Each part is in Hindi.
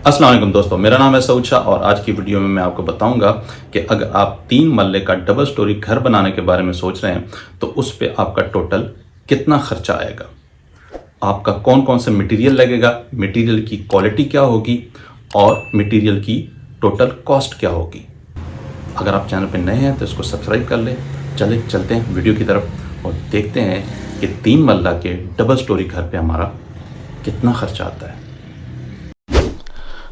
अस्सलाम वालेकुम दोस्तों, मेरा नाम है सऊद शाह और आज की वीडियो में मैं आपको बताऊंगा कि अगर आप 3 मरले का डबल स्टोरी घर बनाने के बारे में सोच रहे हैं तो उस पे आपका टोटल कितना खर्चा आएगा, आपका कौन कौन से मटेरियल लगेगा, मटेरियल की क्वालिटी क्या होगी और मटेरियल की टोटल कॉस्ट क्या होगी। अगर आप चैनल पर नए हैं तो इसको सब्सक्राइब कर लें। चलते हैं वीडियो की तरफ और देखते हैं कि 3 मरला के डबल स्टोरी घर पे हमारा कितना खर्चा आता है।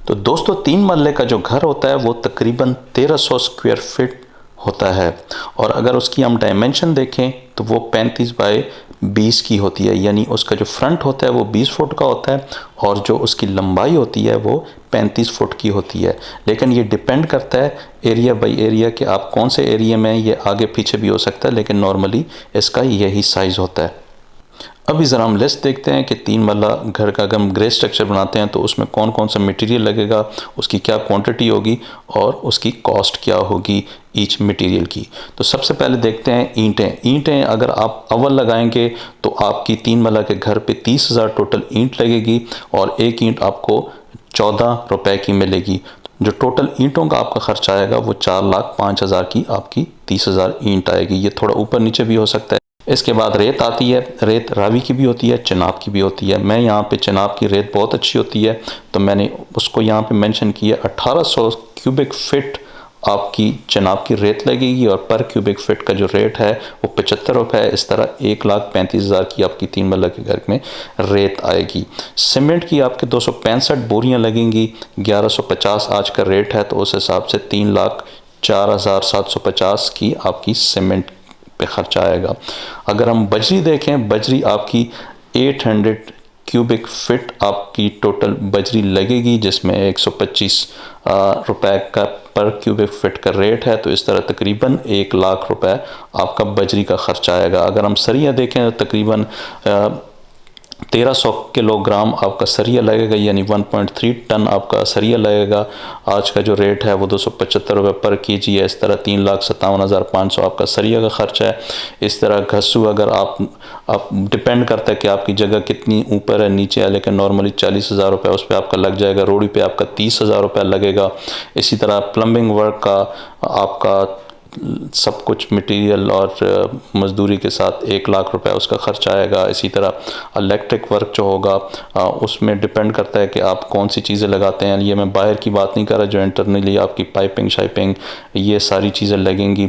तो दोस्तों 3 मरले का जो घर होता है वो तकरीबन 1300 स्क्वायर फीट होता है और अगर उसकी हम डायमेंशन देखें तो वो 35 बाय 20 की होती है, यानी उसका जो फ्रंट होता है वो 20 फुट का होता है और जो उसकी लंबाई होती है वो 35 फुट की होती है। लेकिन ये डिपेंड करता है एरिया बाय एरिया कि आप कौन से एरिया में, ये आगे पीछे भी हो सकता है, लेकिन नॉर्मली इसका यही साइज़ होता है। अभी ज़रा हम लिस्ट देखते हैं कि 3 मरला घर का अगर हम ग्रे स्ट्रक्चर बनाते हैं तो उसमें कौन कौन सा मटेरियल लगेगा, उसकी क्या क्वांटिटी होगी और उसकी कॉस्ट क्या होगी ईच मटेरियल की। तो सबसे पहले देखते हैं ईंटें अगर आप अव्वल लगाएंगे तो आपकी 3 मरला के घर पे 30,000 टोटल ईंट लगेगी और एक ईंट आपको 14 रुपए की मिलेगी। जो टोटल ईंटों का आपका खर्चा आएगा वो 4,05,000 की आपकी 30,000 ईंट आएगी। ये थोड़ा ऊपर नीचे भी हो सकता है। इसके बाद रेत आती है। रेत रावी की भी होती है, चिनाब की भी होती है। मैं यहाँ पे चिनाब की रेत बहुत अच्छी होती है तो मैंने उसको यहाँ पे मेंशन किया। 1800 क्यूबिक फिट आपकी चिनाब की रेत लगेगी और पर क्यूबिक फिट का जो रेट है वो 75 रुपये है। इस तरह 1,35,000 की आपकी 3 मरला के घर में रेत आएगी। सीमेंट की आपके 265 बोरियाँ लगेंगी। 1150 आज का रेट है तो उस हिसाब से 3,04,750 की आपकी सीमेंट पे खर्चा आएगा। अगर हम बजरी देखें, बजरी आपकी 800 क्यूबिक फिट आपकी टोटल बजरी लगेगी, जिसमें 125 रुपए का पर क्यूबिक फिट का रेट है। तो इस तरह तकरीबन 1,00,000 रुपए आपका बजरी का खर्चा आएगा। अगर हम सरिया देखें तो तकरीबन 1300 किलोग्राम आपका सरिया लगेगा, यानी 1.3 टन आपका सरिया लगेगा। आज का जो रेट है वो 275 रुपये पर केजी है। इस तरह 3,57,500 आपका सरिया का खर्चा है। इस तरह घस्सू अगर आप डिपेंड करता है कि आपकी जगह कितनी ऊपर है नीचे है, लेकिन नॉर्मली 40,000 रुपये उस पर आपका लग जाएगा। रोड़ी पे आपका 30,000 रुपये लगेगा। इसी तरह प्लम्बिंग वर्क का आपका सब कुछ मटेरियल और मज़दूरी के साथ 1,00,000 रुपए उसका खर्चा आएगा। इसी तरह इलेक्ट्रिक वर्क जो होगा उसमें डिपेंड करता है कि आप कौन सी चीज़ें लगाते हैं। ये मैं बाहर की बात नहीं कर रहा, जो इंटरनली आपकी पाइपिंग शाइपिंग ये सारी चीज़ें लगेंगी।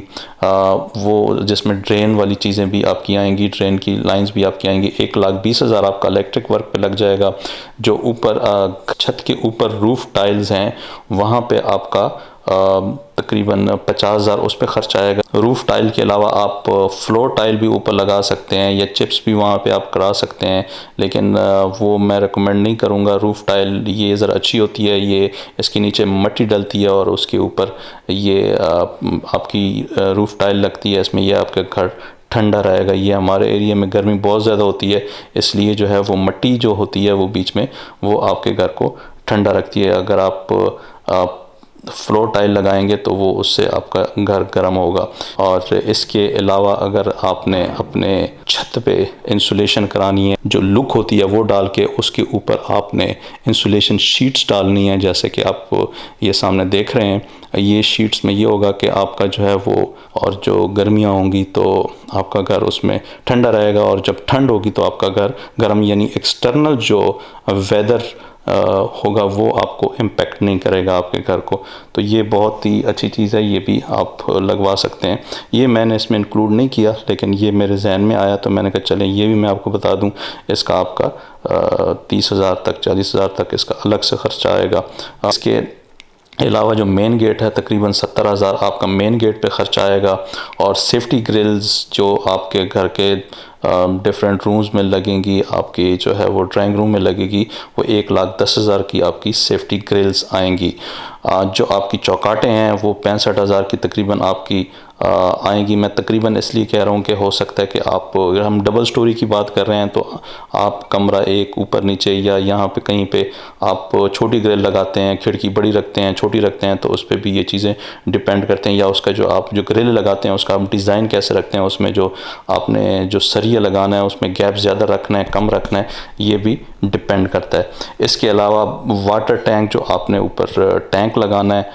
वो जिसमें ड्रेन वाली चीज़ें भी आपकी आएंगी, ड्रेन की लाइंस भी आपकी आएंगी। 1,20,000 आपका इलेक्ट्रिक वर्क पे लग जाएगा। जो ऊपर छत के ऊपर रूफ टाइल्स हैं वहाँ पे आपका तकरीबन 50,000 उस पर खर्च आएगा। रूफ टाइल के अलावा आप फ्लोर टाइल भी ऊपर लगा सकते हैं या चिप्स भी वहाँ पे आप करा सकते हैं, लेकिन वो मैं रिकमेंड नहीं करूँगा। रूफ टाइल ये ज़रा अच्छी होती है, ये इसके नीचे मिट्टी डलती है और उसके ऊपर ये आपकी रूफ टाइल लगती है। इसमें यह आपका घर ठंडा रहेगा। ये हमारे एरिया में गर्मी बहुत ज़्यादा होती है, इसलिए जो है वो मिट्टी जो होती है वो बीच में वो आपके घर को ठंडा रखती है। अगर आप फ्लोर टाइल लगाएंगे तो वो उससे आपका घर गर्म होगा। और इसके अलावा अगर आपने अपने छत पे इंसुलेशन करानी है, जो लुक होती है वो डाल के उसके ऊपर आपने इंसुलेशन शीट्स डालनी है, जैसे कि आप ये सामने देख रहे हैं। ये शीट्स में ये होगा कि आपका जो है वो, और जो गर्मियाँ होंगी तो आपका घर उसमें ठंडा रहेगा और जब ठंड होगी तो आपका घर गर्म, यानी एक्सटर्नल जो वेदर होगा वो आपको इम्पेक्ट नहीं करेगा आपके घर को। तो ये बहुत ही अच्छी चीज़ है, ये भी आप लगवा सकते हैं। ये मैंने इसमें इंक्लूड नहीं किया, लेकिन ये मेरे जहन में आया तो मैंने कहा चलें ये भी मैं आपको बता दूं। इसका आपका 30,000 तक 40,000 तक इसका अलग से खर्चा आएगा। इसके अलावा जो मेन गेट है तकरीबन 70,000 आपका मेन गेट पे खर्चा आएगा। और सेफ्टी ग्रिल्स जो आपके घर के डिफरेंट रूम्स में लगेंगी, आपकी जो है वो ड्राइंग रूम में लगेगी, वो 1,10,000 की आपकी सेफ्टी ग्रिल्स आएंगी। जो आपकी चौकाटें हैं वो 65,000 की तकरीबन आपकी आएंगी। मैं तकरीबन इसलिए कह रहा हूँ कि हो सकता है कि आप, अगर हम डबल स्टोरी की बात कर रहे हैं तो आप कमरा एक ऊपर नीचे या यहाँ पे कहीं पे आप छोटी ग्रिल लगाते हैं, खिड़की बड़ी रखते हैं छोटी रखते हैं, तो उस पर भी ये चीज़ें डिपेंड करते हैं। या उसका जो आप जो ग्रिल लगाते हैं उसका आप डिज़ाइन कैसे रखते हैं, उसमें जो आपने जो सरिया बैरियर लगाना है, उसमें गैप ज़्यादा रखना है, कम रखना है, ये भी डिपेंड करता है। इसके अलावा वाटर टैंक जो आपने ऊपर टैंक लगाना है,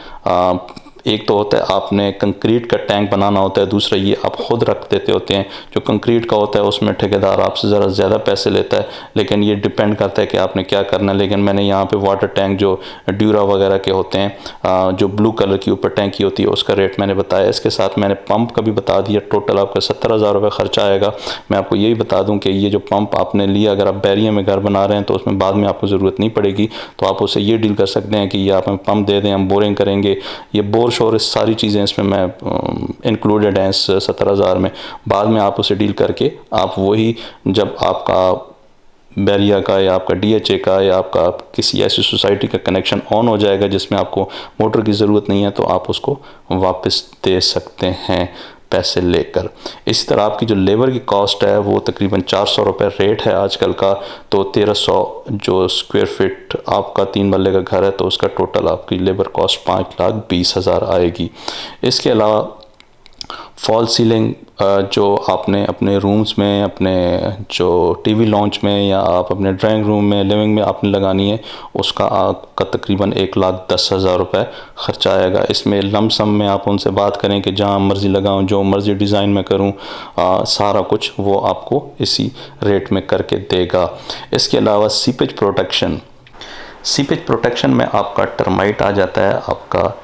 एक तो होता है आपने कंक्रीट का टैंक बनाना होता है, दूसरा ये आप ख़ुद रख देते होते हैं। जो कंक्रीट का होता है उसमें ठेकेदार आपसे ज़रा ज़्यादा पैसे लेता है, लेकिन ये डिपेंड करता है कि आपने क्या करना है। लेकिन मैंने यहाँ पे वाटर टैंक जो ड्यूरा वगैरह के होते हैं, जो ब्लू कलर की ऊपर टैंकी होती है, उसका रेट मैंने बताया। इसके साथ मैंने पंप का भी बता दिया। टोटल आपका 70,000 रुपये खर्चा आएगा। मैं आपको यही बता दूँ कि ये जो पंप आपने लिया, अगर आप बैरियर में घर बना रहे हैं तो उसमें बाद में आपको ज़रूरत नहीं पड़ेगी, तो आप उससे ये डील कर सकते हैं कि ये आप हमें पंप दे दें, हम बोरिंग करेंगे। ये बोर शोर सारी चीज़ें इसमें मैं इंक्लूडेड हैं इस 70,000 में। बाद में आप उसे डील करके आप वही, जब आपका बैरिया का या आपका DHA का या आपका किसी ऐसी सोसाइटी का कनेक्शन ऑन हो जाएगा जिसमें आपको मोटर की ज़रूरत नहीं है, तो आप उसको वापस दे सकते हैं पैसे लेकर। इसी तरह आपकी जो लेबर की कॉस्ट है वो तकरीबन 400 रुपये रेट है आजकल का। तो 1300 जो स्क्वायर फीट आपका 3 मरले का घर है, तो उसका टोटल आपकी लेबर कॉस्ट 5,20,000 आएगी। इसके अलावा फॉल सीलिंग जो आपने अपने रूम्स में, अपने जो टीवी लॉन्च में या आप अपने ड्राइंग रूम में, लिविंग में आपने लगानी है, उसका आपका तकरीबन 1,10,000 रुपये ख़र्चा आएगा। इसमें लमसम में आप उनसे बात करें कि जहाँ मर्ज़ी लगाऊँ, जो मर्ज़ी डिज़ाइन में करूँ, सारा कुछ वो आपको इसी रेट में करके देगा। इसके अलावा सीपेज प्रोटेक्शन में आपका टर्माइट आ जाता है, आपका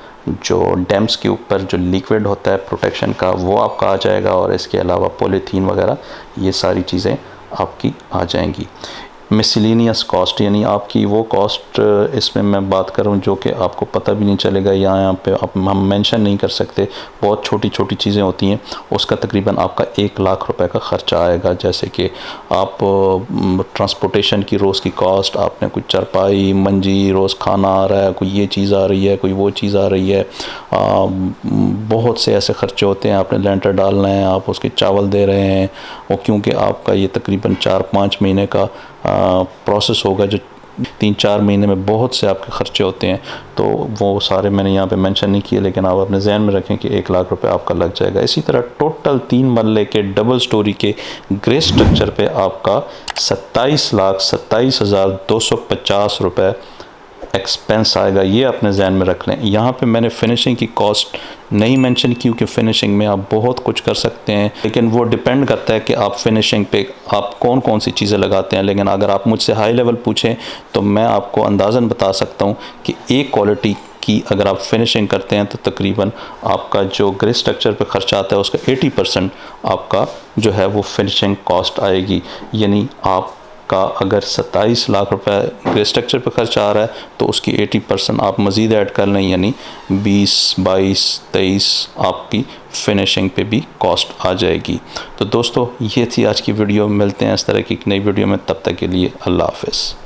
जो डैम्स के ऊपर जो लिक्विड होता है प्रोटेक्शन का वो आपका आ जाएगा, और इसके अलावा पॉलीथीन वगैरह ये सारी चीज़ें आपकी आ जाएंगी। मिसलिनियस कॉस्ट यानी आपकी वो कॉस्ट, इसमें मैं बात करूं जो कि आपको पता भी नहीं चलेगा, यहाँ पे हम मेंशन नहीं कर सकते, बहुत छोटी छोटी चीज़ें होती हैं, उसका तकरीबन आपका 1,00,000 रुपए का ख़र्चा आएगा। जैसे कि आप ट्रांसपोर्टेशन की रोज़ की कॉस्ट, आपने कुछ चरपाई, मंजी, रोज़ खाना आ रहा है, कोई ये चीज़ आ रही है, कोई वो चीज़ आ रही है, बहुत से ऐसे ख़र्चे होते हैं। आपने लेंटर डालना है, आप उसके चावल दे रहे हैं, और क्योंकि आपका ये तकरीबन 4-5 महीने का प्रोसेस होगा, जो 3-4 महीने में बहुत से आपके ख़र्चे होते हैं, तो वो सारे मैंने यहाँ पे मेंशन नहीं किए, लेकिन आप अपने जहन में रखें कि 1,00,000 रुपये आपका लग जाएगा। इसी तरह टोटल 3 मरले के डबल स्टोरी के ग्रे स्ट्रक्चर पे आपका 27,27,250 रुपये एक्सपेंस आएगा। ये अपने जहन में रख लें। यहाँ पे मैंने फिनिशिंग की कॉस्ट नहीं मेंशन की, क्योंकि फिनिशिंग में आप बहुत कुछ कर सकते हैं, लेकिन वो डिपेंड करता है कि आप फिनिशिंग पे आप कौन कौन सी चीज़ें लगाते हैं। लेकिन अगर आप मुझसे हाई लेवल पूछें तो मैं आपको अंदाज़न बता सकता हूँ कि एक क्वालिटी की अगर आप फिनिशिंग करते हैं तो तकरीबन आपका जो ग्रे स्ट्रक्चर पे ख़र्चा आता है उसका 80% आपका जो है वो फिनिशिंग कॉस्ट आएगी। यानी आप का अगर 27,00,000 रुपये ग्रे स्ट्रक्चर पर खर्च आ रहा है, तो उसकी 80% आप मज़ीद ऐड कर लें, यानी 20, 22, 23 आपकी फिनिशिंग पे भी कॉस्ट आ जाएगी। तो दोस्तों, ये थी आज की वीडियो। मिलते हैं इस तरह की एक नई वीडियो में, तब तक के लिए अल्लाह हाफ़िज़।